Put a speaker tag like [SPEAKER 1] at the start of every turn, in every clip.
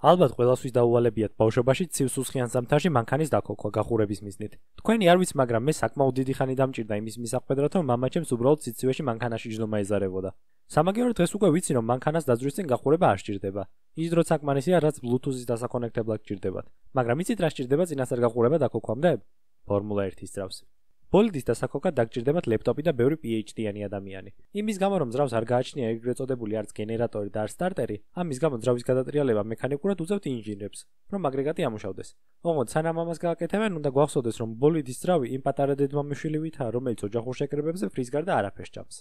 [SPEAKER 1] ალბათ ყველასთვის დაუვალებიათ ბავშვობაში ცივსუსხიან ზამთარში მანქანის დაქოქვა გახურების მიზნით. თქვენი არ ვიცი, მაგრამ მე საკმაოდ დიდი ხანი დამჭირდა იმის მისახვედრად, რომ მამაჩემს უბრალოდ სიცივეში მანქანაში ჯდომა ეზარებოდა. სამაგიეროდ დღეს უკვე ვიცი, რომ მანქანას დაძვრის წინ გახურება არ სჭირდება. ის დროც საკმარისია, რაც Bluetooth-ის დასაკონექტებლად გჭირდებათ. მაგრამ იცით რა სჭირდება წინასწარ გახურება დაქოქვამდე? Formula 1-ის ძრავს. ბოლიდის დასაქოქად დაგჭირდებათ ლეპტოპი და ბევრი PhD-იანი ადამიანი. იმის გამო, რომ ძრავს არ გააჩნია ეგრეთ წოდებული არც გენერატორი და არც სტარტერი, ამის გამო ძრავის გადატრიალება მექანიკურად უწევთ ინჟინრებს, რომ აგრეგატი ამუშავდეს. ოღონდ სანამ ამას გააკეთებენ, უნდა გვახსოვდეს, რომ ბოლიდის ძრავი იმ პატარა დედმამიშვილივითაა, რომელიც ოჯახურ შეკრებებზე ფრის გარდა არაფერს ჭამს.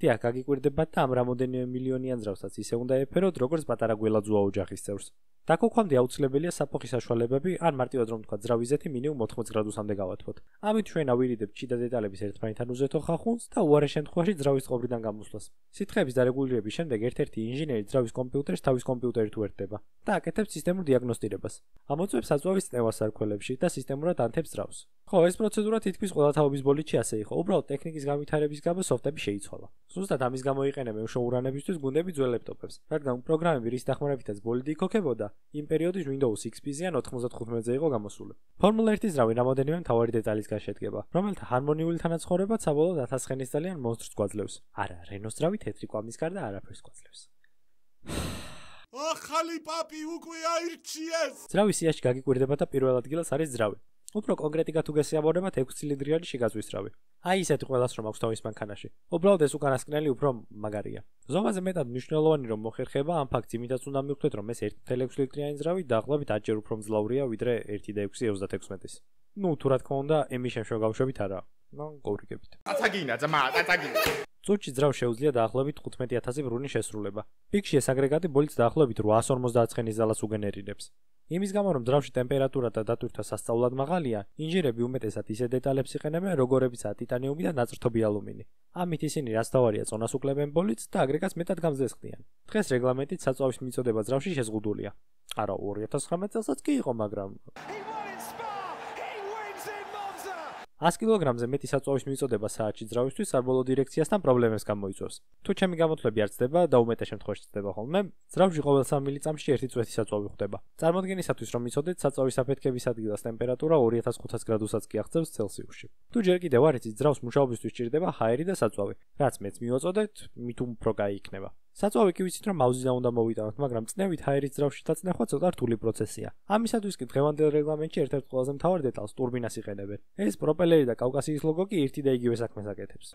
[SPEAKER 1] დიახ, გაგიკვირდებათ და ამ რამოდენიმე მილიონიან ძრავსაც ისე უნდა ეფეროთ, როგორც პატარა გველაძუა ოჯახის წევრს. დაქოქვამდე აუცილებელია საფოხის საშუალებები, ან მარტივად რომ თქვა ძრავის ზეთი მინიმუმ 80 გრადუსამდე გავათქვათ. ამით ჩვენ ავირიდებთ შიდა დეტალების ერთმანეთთან უზეთო ხახუნს და უარეს შემთხვევაში ძრავის წყობრიდან გამოსვლას. სითხეების დარეგულირების შემდეგ ერთ-ერთი ინჟინერი ძრავის კომპიუტერს თავის კომპიუტერით უერთდება და აკეთებს სისტემურ დიაგნოსტირებას. ამოწმებს საწვავის წნევას სარქველებში და სისტემურად ანთებს ძრავს. ხო, ეს პროცედურა თითქმის ყველა თაობის ბოლიდში ასე იყო, უბრალოდ ტექნიკის განვითარების გამო სოფტები შეიცვალა. ზუსტად ამის გამო იყენებენ უშუურანებისთვის გუნდები ძველ ლეპტოპებს, რადგან პროგრამები რის დახმარებითაც ბოლიდი იქოქებოდა, იმ პერიოდის Windows XP-ზე ან 95-ზე იყო გამოსული. Formula 1-ის ძრავი რამოდენიმე მთავარი დეტალისგან შედგება, რომელთა ჰარმონიული თანაცხოვრება საბოლოოდ 1000 ხენისძალიან მონსტრს გვაძლევს. არა, Renault-ს ძრავი თეთრი კვამის გარდა არაფერს გვაძლევს.
[SPEAKER 2] ახალი პაპი უკვე აირჩიეს.
[SPEAKER 1] ძრავის სიაში გაგიკვირდება და პირველ ადგილას არის ძრავი. უფრო კონკრეტულად თუ გესიამოვნებათ 6 ცილინდრიანი შიგაწვის ძრავი. აი ისეთი ყველას რომ აქვს თავის მანქანაში. უბრალოდ ეს უკანასკნელი უფრო მაგარია. ზომაზე მეტად მნიშვნელოვანი რომ მოხერხება ამ ფაქტს იმითაც უნდა მივხვდეთ რომ ეს 1.6 ლიტრიანი ძრავი დაახლოებით 10-ჯერ უფრო მძლავრია ვიდრე 1.6-36-ის. ნუ თუ რა თქმა უნდა ემის შემშევ-გავშვებით არა. კოვრიგებით.
[SPEAKER 2] კაცაგინა ძმა, კაცაგინა.
[SPEAKER 1] წუთში ძრავს შეუძლია დაახლოებით 15000 ბრუნი შესრულება. პიკში ეს აგრეგატი ბოლიდს დაახლოებით 850 ცხენის ძალას უგენერირებს. იმის გამო რომ ძრავში ტემპერატურა და დატვირთვა სასწაულად მაღალია, ინჟინერები უმეტესად ისე დეტალებს იყენებენ, როგორებიცაა ტიტანიუმი და ნაწრთობი ალუმინი. ამით ისინი რაც თავარია წონას უკლებენ ბოლიდს და აგრეგატს მეტად გამზესხდიან. დღეს რეგლამენტით საწვავის მიწოდება ძრავში შეზღუდულია. არა 2019 წელსაც კი იყო, მაგრამ 100 კილოგრამზე მეტი საწვავის მიწოდება საათში ძრავისთვის საბოლოო დირექციასთან პრობლემებს გამოიწვევს. თუ ჩემი გამოთვლები არ ცდება და უმეტეს შემთხვევაში ცდება ხოლმე, ძრავში ყოველ 3 მილიწამში ერთი წვეთი საწვავი ხდება. წარმოდგენისათვის რომ იცოდეთ, საწვავის აფეთქების ადგილას ტემპერატურა 2500 გრადუსაც კი აღწევს ცელსიუსში. თუ ჯერ კიდევ არ იცით, ძრავს მუშაობისთვის სჭირდება ჰაერი და საწვავი, რაც მეც მივაწოდეთ, მით უფრო კაი იქნება. საწვავი კი ვიცით რომ მაუზიდან უნდა მოვიტანოთ, მაგრამ წნევით ჰაერის ძრავში დაწნეხვა ცოტა რთული პროცესია. ამისათვის კი დღევანდელ რეგლამენტში ერთ-ერთ ყველაზე მთავარ დეტალს ტურბინას იყენებენ. ეს პროპელერი და კავკასიის ლოგო კი ერთი და იგივე საქმეს აკეთებს.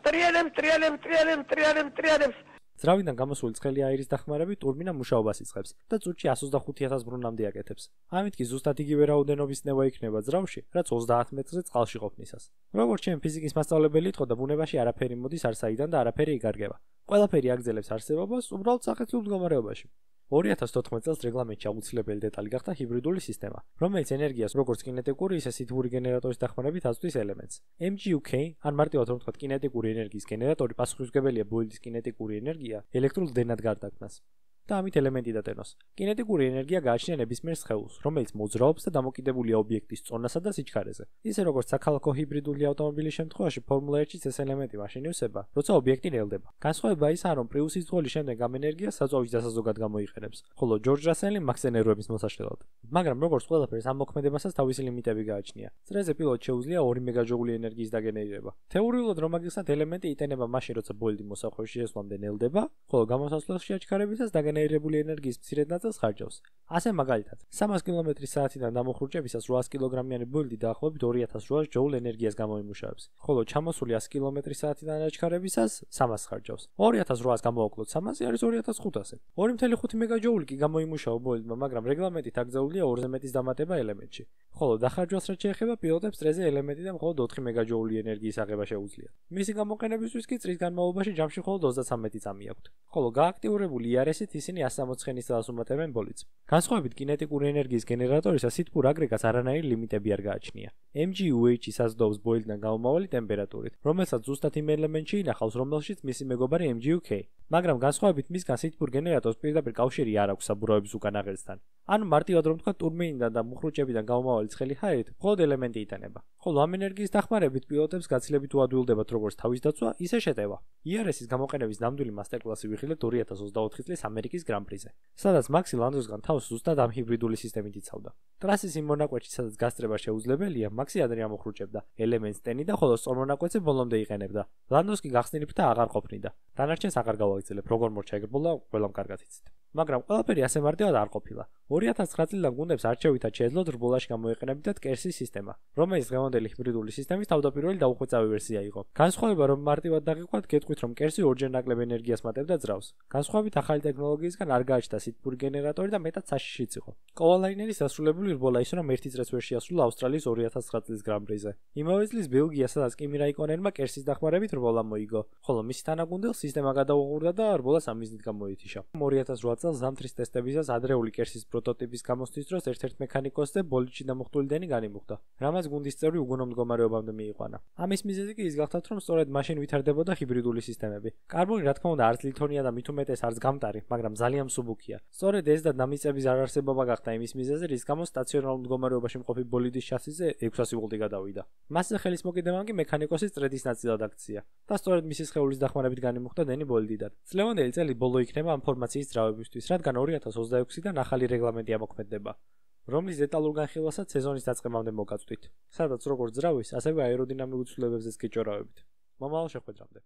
[SPEAKER 1] ტრიალებს. ძრავიდან გამოსული ცხელი აირის დახმარებით ტურბინა მუშაობას იწყებს და წუთში 125000 ბრუნამდე აკეთებს. ამით კი ზუსტად იგივე რაოდენობის წნევა იქნება ძრავში, რაც 30 მეტრზე წყალში ყოფნისას. როგორც ჩემ ფიზიკის მასწავლებელი იტყოდა, ბუნებაში არაფერი მოდის არსაიდან და არაფერი იგარგება. ყველაფერი აგრძელებს არსებობას უბრალოდ სახეცვლილ მდგომარეობაში. 2014 წელს რეგლამენტში აუცილებელი დეტალი გახდა ჰიბრიდული სისტემა, რომელიც ენერგიას როგორც კინეტიკური, ისე სითბური გენერატორის დახმარებით აწვდის ელემენტს. MGUK, ან მარტივად რომ ვთქვათ, კინეტიკური ენერგიის გენერატორი პასუხისმგებელია ბოლიდის კინეტიკური ენერგია ელექტრულ დენად გარდაქმნას. და ამით ელემენტი დატენოს. კინეტიკური ენერგია გააჩნია ნებისმიერ სხეულს, რომელიც მოძრაობს და დამოკიდებულია ობიექტის წონასა და სიჩქარეზე. ისე როგორც საქალაქო ჰიბრიდული ავტომობილის შემთხვევაში Formula 1-ში ეს ელემენტი მაშინ ივსება, როცა ობიექტი ნელდება. განსხვავება ისაა, რომ პრიუსის ძღოლის შემდეგ ამ ენერგიას საწვავის დასაზოგად გამოიყენებს, ხოლო ჯორჯ რასელი მაქსენეროების მოსაშლელად. მაგრამ როგორც ყველაფერს ამ მოქმედებასაც თავისი ლიმიტები გააჩნია. წრეზე პილოტს შეუძლია 2 მეგაჯოული ენერგიის დაგენერირება. თეორიულად რომ მაგისთან ელემენტი იტენება მაშინ, როცა ბოლიდი მოსახვევში შესვლამდე ნელდება, ხოლო გამოსასვლელში აჩქარებისას დაგენერირებული ენერგიის მცირედ ნაწილს ხარჯავს. ასე მაგალითად, 300 კმ/სთ-დან დამოხრუჭებისას 800 კილოგრამიანი ბოლიდი დაახლოებით 2800 ჯოულ ენერგიას გამოიმუშავებს, ხოლო ჩამოსული 100 კმ/სთ-დან აჩქარებისას 300 ხარჯავს. 2800 გამოვაკლოთ 300 არის 2500. 2.5 მეგაჯოული კი გამოიმუშავა ბოლიდმა, მაგრამ რეგლამენტით აკრძალულია 2-ზე მეტის დამატება ელემენტში. ხოლო დახარჯვას რაც შეეხება, პილოტებს წრეზე ელემენტიდან მხოლოდ 4 მეგაჯოული ენერგიის აღება შეუძლიათ. მისი გამოყენებისთვის კი წრის განმავლობაში ჯამში მხოლოდ 33 წამი აქვთ. ხოლო გააქტიურებული IRS-ით ისინი 160 ცხენის ძალას უმატებენ ბოლიდს. განსხვავებით კინეტიკური ენერგიის გენერატორისა, სითბურ აგრეგატს არანაირი ლიმიტები არ გააჩნია. MGUH საზრდოობს ბოლიდიდან გამომავალი ტემპერატურით, რომელსაც ზუსტად იმ ელემენტში ინახავს, რომელშიც მისი მეგობარი MGUK. მაგრამ განსხვავებით მისგან სითბურ გენერატორს პირდაპირ კავშირი არ აქვს საბურავების უკან აღერცთან. ანუ მარტივად რომ თქვა ტურბინიდან და მუხრუჭებიდან გამომავალი ცხელი ჰაერით მხოლოდ ელემენტი იტანება. ხოლო ამ ენერგიის დახმარებით პილოტებს გაცილებით უადვილდებათ როგორც თავის დაცვა, ისე შეტევა. IRS-ის გამოყენების ნამდვილი მასტერკლასი ვიხილეთ 2024 წლის ამერიკის ამერიკის გრან-პრიზე, სადაც მაქსი ლანდოსგან თავს ზუსტად ამ ჰიბრიდული სისტემით იცავდა. ტრასის იმ მონაკვეთში, სადაც გასწრება შეუძლებელია, მაქსი ადრე ამოხრუჭებდა ელემენტს ტენიდა, ხოლო სწორ მონაკვეთზე ბოლომდე იყენებდა. ლანდოს კი გახსნილიფთა აღარ ყოფნიდა. დანარჩენს აღარ გავაგრძელებ, როგორ მორჩაიგრბოლა, ყველამ კარგად იცით. მაგრამ ყველაფერი ასე მარტივად არ ყოფილა. 2009 წლიდან გუნდებს არჩევითად შეეძლოთ რბოლაში გამოეყენებინათ კერსის სისტემა, რომელიც დღევანდელი ჰიბრიდული სისტემის თავდაპირველი დაუხვეწავი ვერსია იყო. განსხვავება რომ მარტივად დაგიყვათ, გეტყვით რომ კერსი ორჯერ ნაკლებ ენერგიას მატებდა ძრავს. განსხვავებით ახალი ტექნოლოგიისგან არ გააჩნდა სითბური გენერატორი და მეტად საშიშიც იყო. კოვალაინერის დასრულებული რბოლა ის რომ ერთი წრეც ვერ შეასრულა ავსტრალიის 2009 წლის გრან-პრიზე. იმავე წლის ბელგია, სადაც კიმი რაიკონენმა კერსის დახმარებით რბოლა მოიგო, ხოლო მისი თანაგუნდელს სისტემა გადაუღურდა და რბოლას ამ მიზნით გამოეთიშა. 2008 წელს ზამთრის ტესტებისას ადრეული კერსის პროტოტიპის გამოსთვის დროს ერთ-ერთ მექანიკოსზე ბოლიდში დამუხტული დენი განიმუხტა, რამაც გუნდის წევრი უგონო მდგომარეობამდე მიიყვანა. ამის მიზეზი კი ის გახდა, რომ სწორედ მაშინ ვითარდებოდა ჰიბრიდული სისტემები. კარბონი რა თქმა უნდა არც ლითონია და მით უმეტეს არც გამტარი, მაგრამ ძალიან მსუბუქია. სწორედ ეს და დამიწების არარსებობა გახდა იმის მიზეზი, რის გამოც სტაციონარულ მდგომარეობაში მყოფი ბოლიდის შასიზე 600 ვოლტი გადავიდა. მასზე ხელის მოკიდებამ კი მექანიკოსის წრედის ნაწილად აქცია და სწორედ მისი სხეულის დახმარებით განიმუხტა დენი ბოლიდიდან. წლევანდელი წელი ბოლო იქნება ამ ფორმაციის ძრავებისთვის, რადგან 2026-დან ახალი რეგლამენტი ამოქმედება, რომლის დეტალურ განხილვასაც სეზონის დაწყებამდე მოგაწვდით, სადაც როგორც ძრავის, ასევე აეროდინამიკურ ცვლილებებზეც გეჭორავებით. მომავალ შეხვედრამდე.